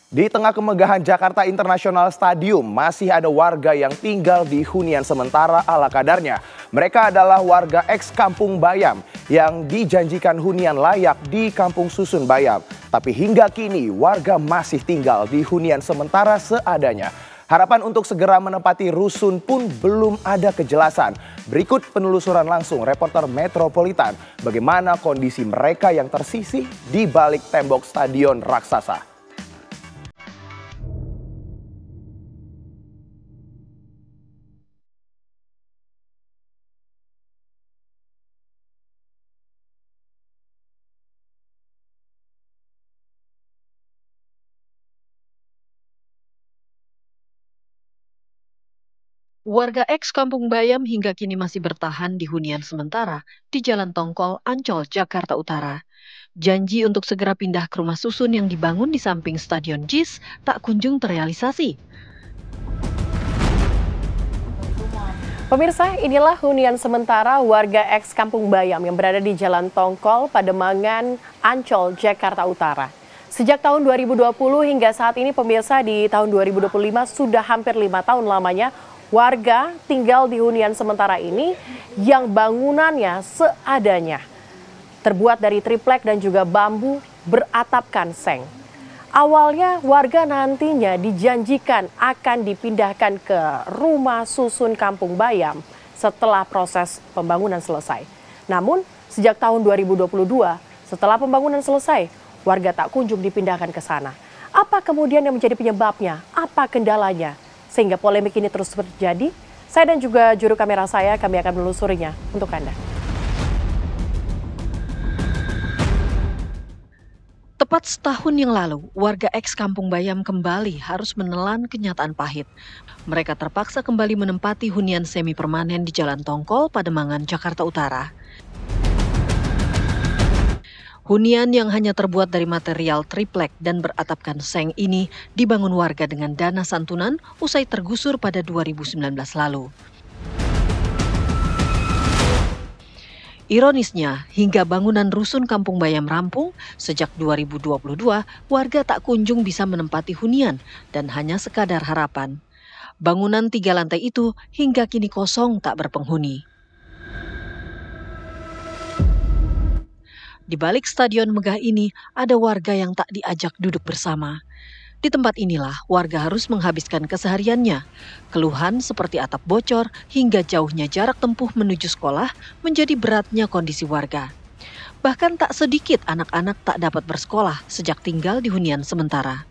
Di tengah kemegahan Jakarta International Stadium, masih ada warga yang tinggal di hunian sementara ala kadarnya. Mereka adalah warga ex-Kampung Bayam yang dijanjikan hunian layak di Kampung Susun Bayam. Tapi hingga kini warga masih tinggal di hunian sementara seadanya. Harapan untuk segera menempati rusun pun belum ada kejelasan. Berikut penelusuran langsung reporter Metropolitan bagaimana kondisi mereka yang tersisih di balik tembok stadion raksasa. Warga ex-Kampung Bayam hingga kini masih bertahan di hunian sementara di Jalan Tongkol, Ancol, Jakarta Utara. Janji untuk segera pindah ke rumah susun yang dibangun di samping Stadion JIS tak kunjung terrealisasi. Pemirsa, inilah hunian sementara warga ex-Kampung Bayam yang berada di Jalan Tongkol, Pademangan, Ancol, Jakarta Utara. Sejak tahun 2020 hingga saat ini pemirsa di tahun 2025 sudah hampir 5 tahun lamanya warga tinggal di hunian sementara ini yang bangunannya seadanya. Terbuat dari triplek dan juga bambu beratapkan seng. Awalnya warga nantinya dijanjikan akan dipindahkan ke rumah susun Kampung Bayam setelah proses pembangunan selesai. Namun sejak tahun 2022 setelah pembangunan selesai warga tak kunjung dipindahkan ke sana. Apa kemudian yang menjadi penyebabnya? Apa kendalanya? Sehingga polemik ini terus terjadi. Saya dan juga juru kamera saya, kami akan menelusurinya untuk Anda. Tepat setahun yang lalu, warga ex-Kampung Bayam kembali harus menelan kenyataan pahit. Mereka terpaksa kembali menempati hunian semi permanen di Jalan Tongkol, Pademangan, Jakarta Utara. Hunian yang hanya terbuat dari material triplek dan beratapkan seng ini dibangun warga dengan dana santunan usai tergusur pada 2019 lalu. Ironisnya, hingga bangunan rusun Kampung Bayam rampung, sejak 2022 warga tak kunjung bisa menempati hunian dan hanya sekadar harapan. Bangunan 3 lantai itu hingga kini kosong tak berpenghuni. Di balik stadion megah ini, ada warga yang tak diajak duduk bersama. Di tempat inilah warga harus menghabiskan kesehariannya. Keluhan seperti atap bocor hingga jauhnya jarak tempuh menuju sekolah menjadi beratnya kondisi warga. Bahkan tak sedikit anak-anak tak dapat bersekolah sejak tinggal di hunian sementara.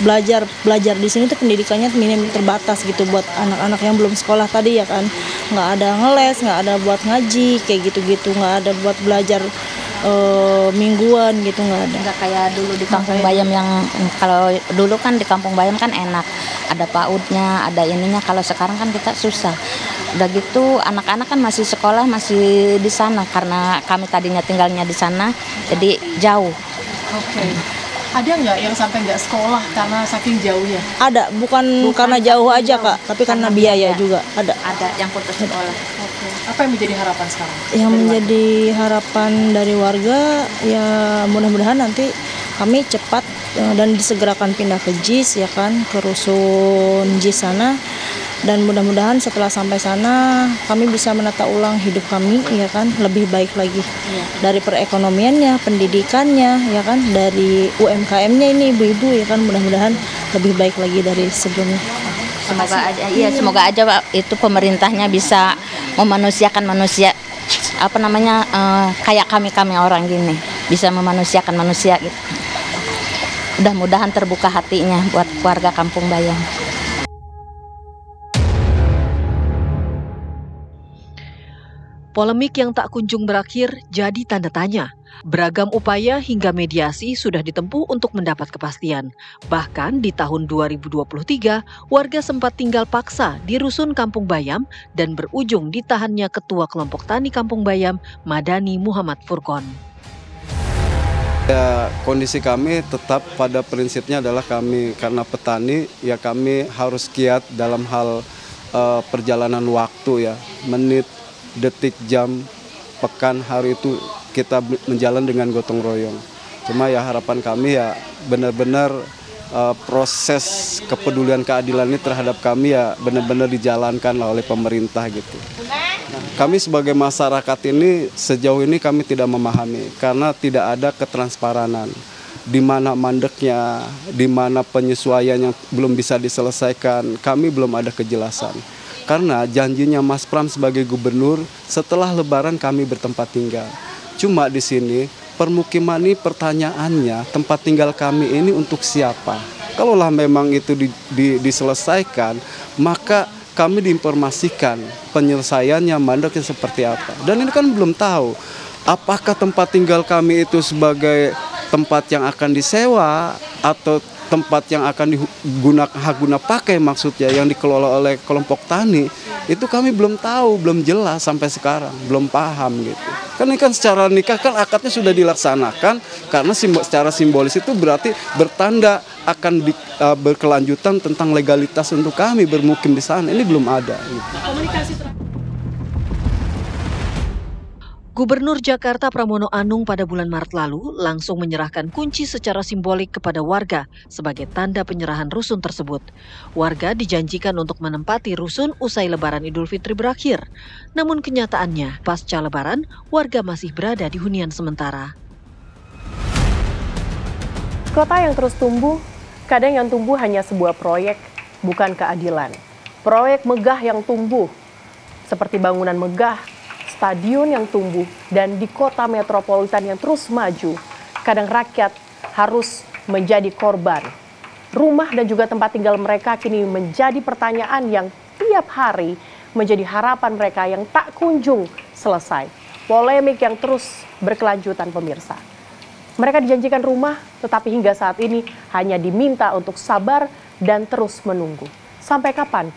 Belajar di sini tuh pendidikannya minim terbatas gitu buat anak-anak yang belum sekolah tadi ya kan, nggak ada ngeles, nggak ada buat ngaji kayak gitu-gitu, nggak ada buat belajar mingguan gitu, nggak ada. Nggak kayak dulu di Kampung Bayam yang kalau dulu kan di Kampung Bayam kan enak, ada PAUD-nya, ada ininya. Kalau sekarang kan kita susah. Udah gitu anak-anak kan masih sekolah masih di sana karena kami tadinya tinggalnya di sana, jadi jauh. Oke. Ada nggak yang sampai nggak sekolah karena saking jauhnya? Ada, bukan karena jauh aja Kak, tapi karena biaya juga ada. Ada yang putus sekolah. Oke. Apa yang menjadi harapan sekarang? Yang menjadi harapan dari warga ya mudah-mudahan nanti kami cepat dan disegerakan pindah ke JIS ya kan, ke rusun JIS sana. Dan mudah-mudahan setelah sampai sana kami bisa menata ulang hidup kami ya kan, lebih baik lagi. Dari perekonomiannya, pendidikannya ya kan, dari UMKM-nya ini ibu-ibu ya kan, mudah-mudahan lebih baik lagi dari sebelumnya. Semoga aja Pak, itu pemerintahnya bisa memanusiakan manusia kayak kami orang gini, bisa memanusiakan manusia gitu. Mudah-mudahan terbuka hatinya buat warga Kampung Bayam. Polemik yang tak kunjung berakhir jadi tanda tanya. Beragam upaya hingga mediasi sudah ditempuh untuk mendapat kepastian. Bahkan di tahun 2023, warga sempat tinggal paksa di rusun Kampung Bayam dan berujung ditahannya Ketua Kelompok Tani Kampung Bayam, Madani Muhammad Furqon. Ya, kondisi kami tetap pada prinsipnya adalah kami karena petani, ya kami harus giat dalam hal perjalanan waktu ya, menit, detik, jam, pekan, hari itu kita menjalan dengan gotong royong. Cuma ya harapan kami ya benar-benar proses kepedulian keadilan ini terhadap kami ya benar-benar dijalankan lah oleh pemerintah gitu. Kami sebagai masyarakat ini sejauh ini kami tidak memahami karena tidak ada ketransparanan. Di mana mandeknya, di mana penyesuaian yang belum bisa diselesaikan, kami belum ada kejelasan. Karena janjinya Mas Pram sebagai gubernur, setelah Lebaran kami bertempat tinggal. Cuma di sini permukiman ini pertanyaannya, tempat tinggal kami ini untuk siapa? Kalaulah memang itu diselesaikan, maka kami diinformasikan penyelesaiannya, mandeknya seperti apa. Dan ini kan belum tahu, apakah tempat tinggal kami itu sebagai tempat yang akan disewa atau tempat yang akan digunakan hak guna pakai maksudnya yang dikelola oleh kelompok tani, itu kami belum tahu, belum jelas sampai sekarang, belum paham gitu. Kan ini kan secara nikah kan akadnya sudah dilaksanakan karena secara simbolis itu berarti bertanda akan berkelanjutan tentang legalitas untuk kami bermukim di sana. Ini belum ada gitu. Gubernur Jakarta Pramono Anung pada bulan Maret lalu langsung menyerahkan kunci secara simbolik kepada warga sebagai tanda penyerahan rusun tersebut. Warga dijanjikan untuk menempati rusun usai Lebaran Idul Fitri berakhir. Namun kenyataannya, pasca Lebaran, warga masih berada di hunian sementara. Kota yang terus tumbuh, kadang yang tumbuh hanya sebuah proyek, bukan keadilan. Proyek megah yang tumbuh, seperti bangunan megah, stadion yang tumbuh, dan di kota metropolitan yang terus maju, kadang rakyat harus menjadi korban. Rumah dan juga tempat tinggal mereka kini menjadi pertanyaan yang tiap hari menjadi harapan mereka yang tak kunjung selesai. Polemik yang terus berkelanjutan pemirsa. Mereka dijanjikan rumah, tetapi hingga saat ini hanya diminta untuk sabar dan terus menunggu. Sampai kapan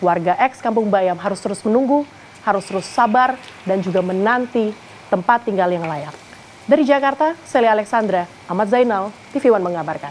warga eks Kampung Bayam harus terus menunggu, harus terus sabar dan juga menanti tempat tinggal yang layak. Dari Jakarta, Celia Alexandra, Ahmad Zainal, TV One mengabarkan.